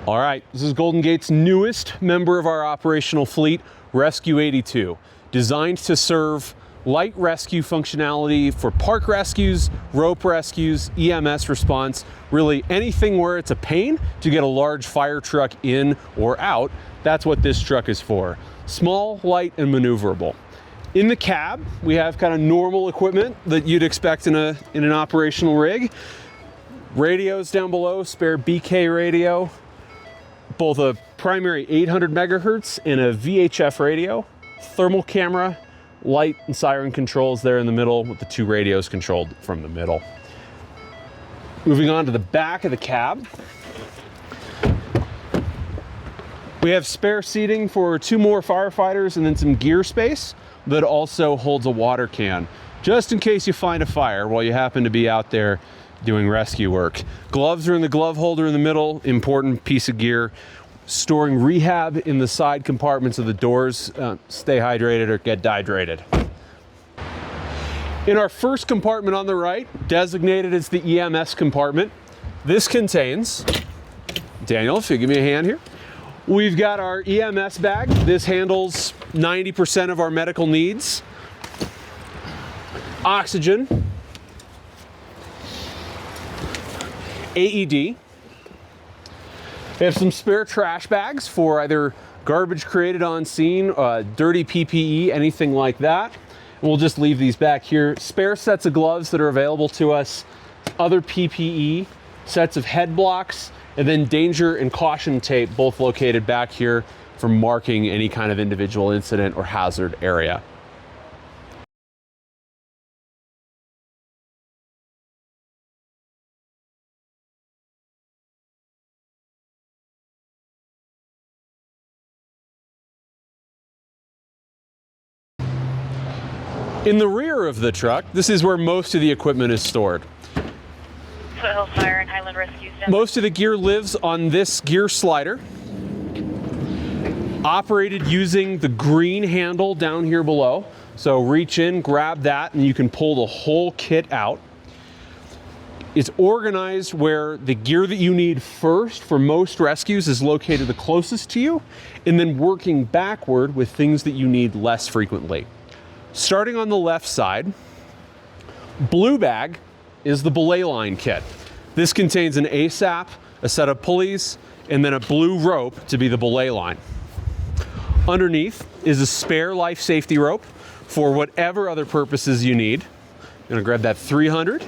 All right, this is Golden Gate's newest member of our operational fleet, Rescue 82, designed to serve light rescue functionality for park rescues, rope rescues, EMS response, really anything where it's a pain to get a large fire truck in or out. That's what this truck is for. Small, light, and maneuverable. In the cab, we have kind of normal equipment that you'd expect in an operational rig. Radios down below, spare BK radio, both a primary 800 megahertz and a VHF radio, thermal camera, light and siren controls there in the middle with the two radios controlled from the middle. Moving on to the back of the cab. We have spare seating for 2 more firefighters and then some gear space that also holds a water can, just in case you find a fire while you happen to be out there doing rescue work. Gloves are in the glove holder in the middle, important piece of gear. Storing rehab in the side compartments of the doors. Stay hydrated or get dehydrated. In our first compartment on the right, designated as the EMS compartment, this contains, Daniel, if you give me a hand here, we've got our EMS bag. This handles 90% of our medical needs. Oxygen, AED. We have some spare trash bags for either garbage created on scene, dirty PPE, anything like that. And we'll just leave these back here. Spare sets of gloves that are available to us, other PPE, sets of head blocks, and then danger and caution tape, both located back here for marking any kind of individual incident or hazard area. In the rear of the truck, this is where most of the equipment is stored. Foothill Fire and Highland Rescue. Most of the gear lives on this gear slider, operated using the green handle down here below. So reach in, grab that, and you can pull the whole kit out. It's organized where the gear that you need first for most rescues is located the closest to you, and then working backward with things that you need less frequently. Starting on the left side, blue bag is the belay line kit. This contains an ASAP, a set of pulleys, and then a blue rope to be the belay line. Underneath is a spare life safety rope for whatever other purposes you need. I'm gonna grab that 300.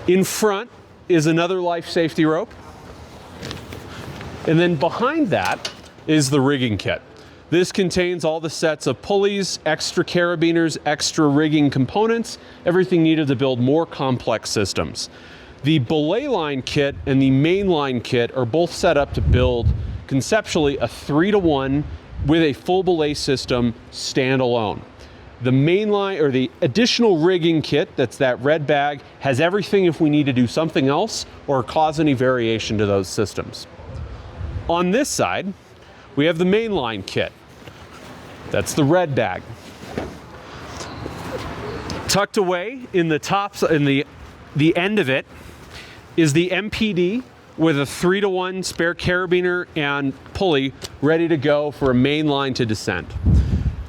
In front is another life safety rope. And then behind that is the rigging kit. This contains all the sets of pulleys, extra carabiners, extra rigging components, everything needed to build more complex systems. The belay line kit and the main line kit are both set up to build conceptually a 3-to-1 with a full belay system standalone. The main line, or the additional rigging kit, that's that red bag, has everything if we need to do something else or cause any variation to those systems. On this side, we have the main line kit. That's the red bag. Tucked away in the top, in the end of it, is the MPD with a 3-to-1 spare carabiner and pulley ready to go for a main line to descend.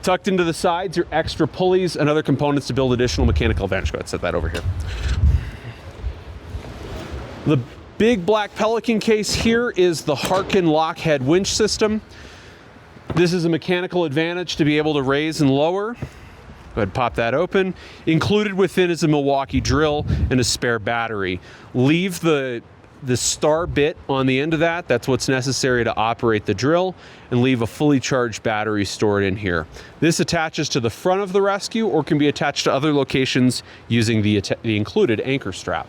Tucked into the sides are extra pulleys and other components to build additional mechanical advantage. Go ahead, set that over here. The big black Pelican case here is the Harken Lockhead winch system. This is a mechanical advantage to be able to raise and lower. Go ahead, pop that open. Included within is a Milwaukee drill and a spare battery. Leave the star bit on the end of that. That's what's necessary to operate the drill, and leave a fully charged battery stored in here. This attaches to the front of the rescue or can be attached to other locations using the included anchor strap.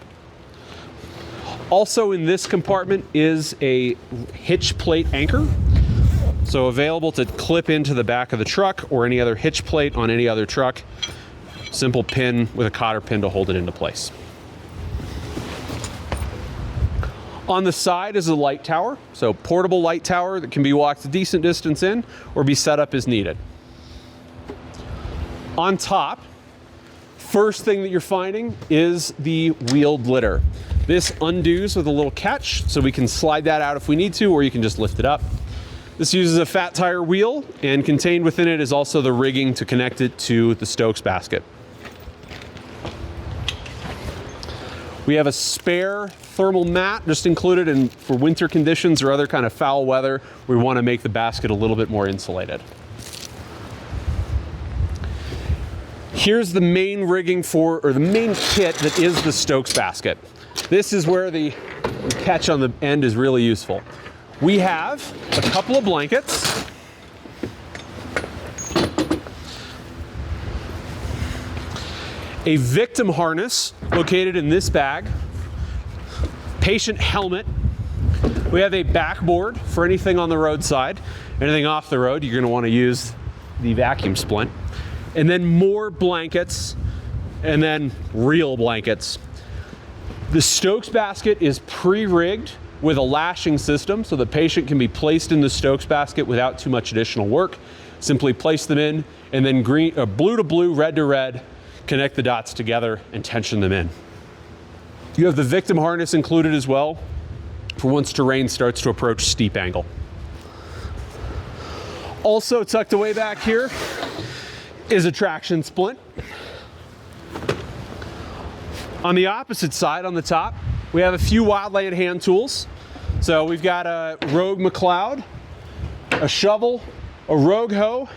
Also in this compartment is a hitch plate anchor. So available to clip into the back of the truck or any other hitch plate on any other truck. Simple pin with a cotter pin to hold it into place. On the side is a light tower, so portable light tower that can be walked a decent distance in or be set up as needed. On top, First thing that you're finding is the wheeled litter. This undoes with a little catch, so we can slide that out if we need to, or you can just lift it up. This uses a fat tire wheel, and contained within it is also the rigging to connect it to the Stokes basket. We have a spare thermal mat just included in for winter conditions or other kind of foul weather. We want to make the basket a little bit more insulated. Here's the main rigging or the main kit that is the Stokes basket. This is where the catch on the end is really useful. We have a couple of blankets, a victim harness located in this bag, patient helmet. We have a backboard for anything on the roadside. Anything off the road, you're going to want to use the vacuum splint. And then more blankets, and then real blankets. The Stokes basket is pre-rigged with a lashing system, so the patient can be placed in the Stokes basket without too much additional work. Simply place them in, and then blue to blue, red to red, connect the dots together and tension them in. You have the victim harness included as well for once terrain starts to approach steep angle. Also tucked away back here is a traction splint. On the opposite side, on the top, we have a few wildland hand tools. So we've got a Rogue McLeod, a shovel, a Rogue hoe,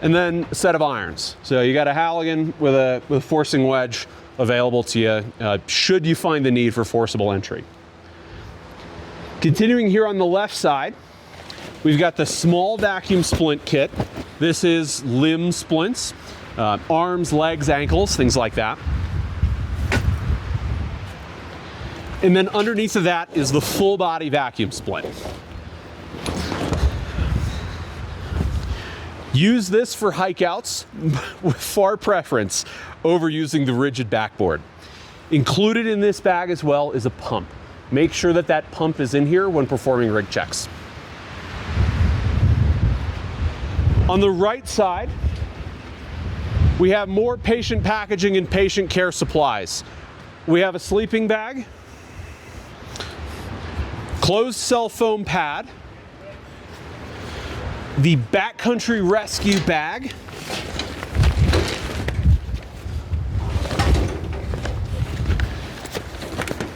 and then a set of irons. So you got a Halligan with a forcing wedge available to you should you find the need for forcible entry. Continuing here on the left side, we've got the small vacuum splint kit. This is limb splints, arms, legs, ankles, things like that. And then underneath of that is the full body vacuum splint. Use this for hike outs with far preference over using the rigid backboard. Included in this bag as well is a pump. Make sure that that pump is in here when performing rig checks. On the right side, we have more patient packaging and patient care supplies. We have a sleeping bag, closed cell foam pad, the Backcountry Rescue bag,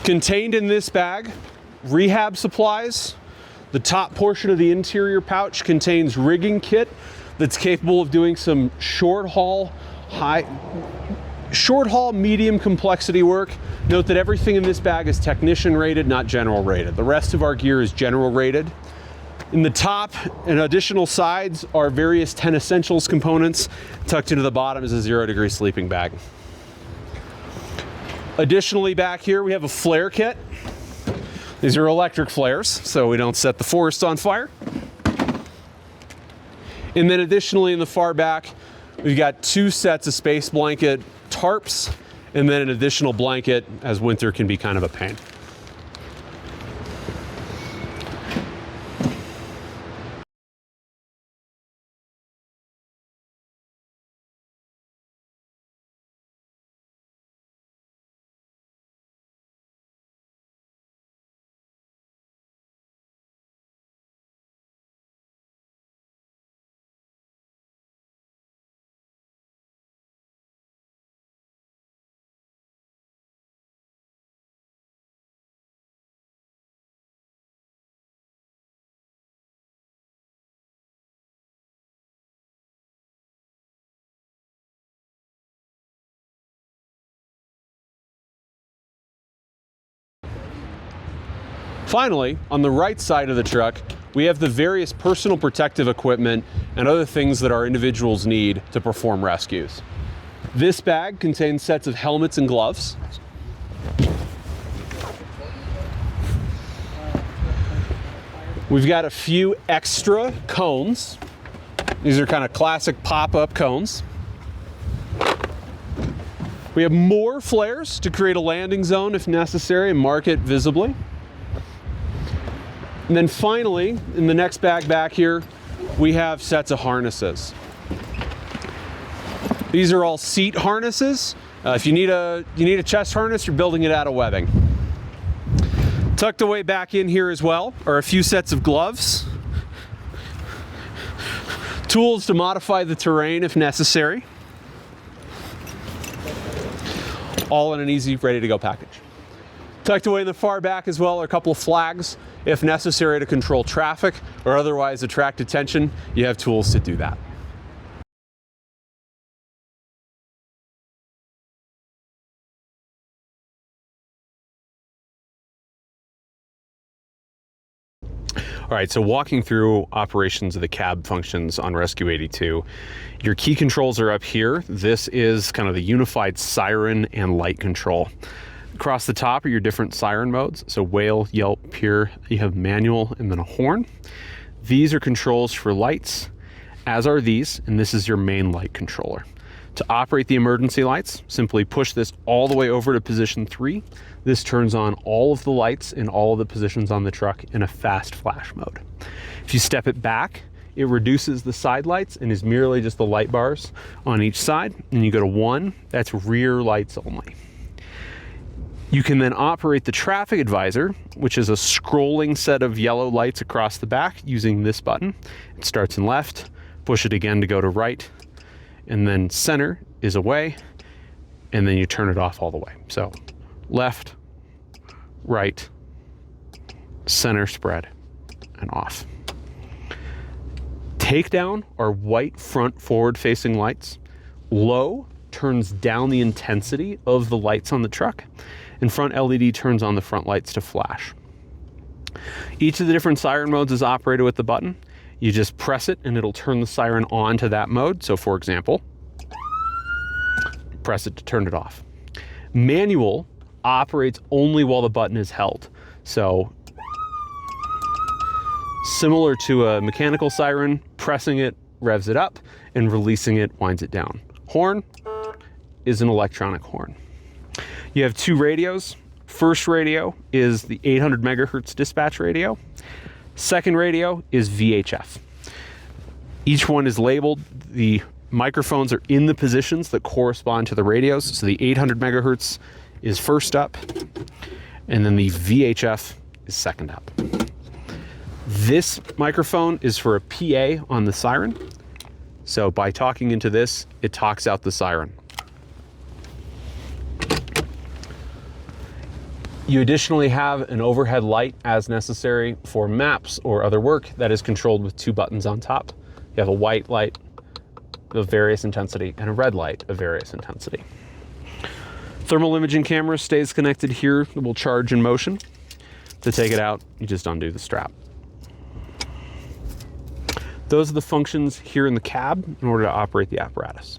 contained in this bag, rehab supplies. The top portion of the interior pouch contains rigging kit that's capable of doing some short haul, medium complexity work. Note that everything in this bag is technician rated, not general rated. The rest of our gear is general rated. In the top and additional sides are various 10 Essentials components. Tucked into the bottom is a 0 degree sleeping bag. Additionally, back here we have a flare kit. These are electric flares, so we don't set the forest on fire. And then additionally in the far back, we've got 2 sets of space blanket tarps, and then an additional blanket as winter can be kind of a pain. Finally, on the right side of the truck, we have the various personal protective equipment and other things that our individuals need to perform rescues. This bag contains sets of helmets and gloves. We've got a few extra cones. These are kind of classic pop-up cones. We have more flares to create a landing zone if necessary and mark it visibly. And then finally, in the next bag back here, we have sets of harnesses. These are all seat harnesses. If you need a chest harness, you're building it out of webbing. Tucked away back in here as well are a few sets of gloves. Tools to modify the terrain if necessary. All in an easy, ready to go package. Tucked away in the far back as well are a couple of flags. If necessary to control traffic or otherwise attract attention, you have tools to do that. All right, so walking through operations of the cab functions on Rescue 82, your key controls are up here. This is kind of the unified siren and light control. Across the top are your different siren modes. So wail, yelp, peer, you have manual and then a horn. These are controls for lights, as are these, and this is your main light controller. To operate the emergency lights, simply push this all the way over to position 3. This turns on all of the lights in all of the positions on the truck in a fast flash mode. If you step it back, it reduces the side lights and is merely just the light bars on each side. And you go to 1, that's rear lights only. You can then operate the traffic advisor, which is a scrolling set of yellow lights across the back using this button. It starts in left, push it again to go to right, and then center is away, and then you turn it off all the way. So left, right, center spread, and off. Takedown are white front forward facing lights. Low turns down the intensity of the lights on the truck, and front LED turns on the front lights to flash. Each of the different siren modes is operated with the button. You just press it and it'll turn the siren on to that mode. So for example, press it to turn it off. Manual operates only while the button is held. So similar to a mechanical siren, pressing it revs it up and releasing it winds it down. Horn is an electronic horn. You have 2 radios. First radio is the 800 megahertz dispatch radio. Second radio is VHF. Each one is labeled. The microphones are in the positions that correspond to the radios. So the 800 megahertz is first up, and then the VHF is second up. This microphone is for a PA on the siren. So by talking into this, it talks out the siren. You additionally have an overhead light as necessary for maps or other work that is controlled with 2 buttons on top. You have a white light of various intensity and a red light of various intensity. Thermal imaging camera stays connected here. It will charge in motion. To take it out, you just undo the strap. Those are the functions here in the cab in order to operate the apparatus.